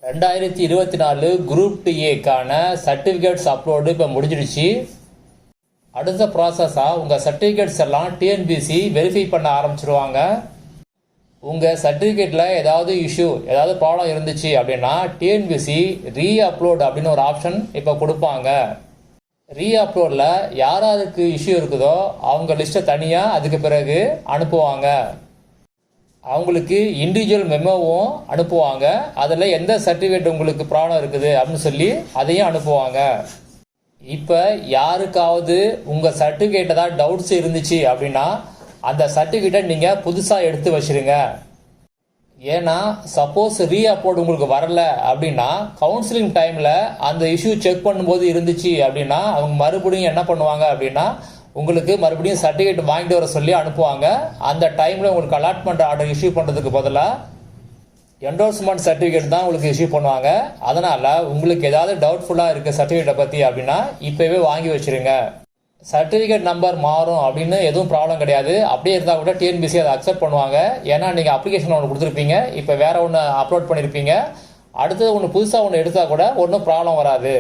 2024 group டிஏக்கான certificates upload இப்போ முடிஞ்சிடுச்சு. அடுத்த ப்ராசஸாக உங்கள் சர்டிஃபிகேட்ஸ் எல்லாம் டிஎன்பிசி வெரிஃபை பண்ண ஆரம்பிச்சிருவாங்க. உங்கள் சர்டிஃபிகேட்டில் ஏதாவது இஷ்யூ ஏதாவது ப்ராப்ளம் இருந்துச்சு அப்படின்னா டிஎன்பிசி ரீ அப்லோட் அப்படின்னு ஒரு ஆப்ஷன் இப்போ கொடுப்பாங்க. ரீ அப்லோடில் யாராருக்கு இஷ்யூ இருக்குதோ அவங்க லிஸ்ட்டை தனியாக அதுக்கு பிறகு அனுப்புவாங்க. அவங்களுக்கு இண்டிவிஜுவல் மெமோவும் அனுப்புவாங்க. அதில் எந்த சர்டிஃபிகேட் உங்களுக்கு ப்ராப்ளம் இருக்குது அப்படின்னு சொல்லி அதையும் அனுப்புவாங்க. இப்போ யாருக்காவது உங்கள் சர்டிஃபிகேட் ஏதாவது டவுட்ஸ் இருந்துச்சு அப்படின்னா அந்த சர்டிஃபிகேட்டை நீங்கள் புதுசாக எடுத்து வச்சிருங்க. ஏன்னா சப்போஸ் ரீ அப்லோட் உங்களுக்கு வரல அப்படின்னா கவுன்சிலிங் டைமில் அந்த இஷ்யூ செக் பண்ணும்போது இருந்துச்சு அப்படின்னா அவங்க மறுபடியும் என்ன பண்ணுவாங்க அப்படின்னா உங்களுக்கு மறுபடியும் சர்டிஃபிகேட் வாங்கிட்டு வர சொல்லி அனுப்புவாங்க. அந்த டைமில் உங்களுக்கு அலாட்மெண்ட் ஆர்டர் இஷ்யூ பண்ணுறதுக்கு பதிலாக என்டோர்ஸ்மெண்ட் சர்டிஃபிகேட் தான் உங்களுக்கு இஷ்யூ பண்ணுவாங்க. அதனால் உங்களுக்கு ஏதாவது டவுட்ஃபுல்லாக இருக்குது சர்டிஃபிகேட்டை பற்றி அப்படின்னா இப்போவே வாங்கி வச்சுருங்க. சர்டிஃபிகேட் நம்பர் மாறும் அப்படின்னு எதுவும் ப்ராப்ளம் கிடையாது. அப்படியே இருந்தால் கூட டிஎன்பிசி அதை அக்செப்ட் பண்ணுவாங்க. ஏன்னா நீங்கள் அப்ளிகேஷன் ஒன்று கொடுத்துருப்பீங்க, இப்போ வேறு ஒன்று அப்லோட் பண்ணியிருப்பீங்க, அடுத்தது ஒன்று புதுசாக ஒன்று எடுத்தால் கூட ஒன்றும் ப்ராப்ளம் வராது.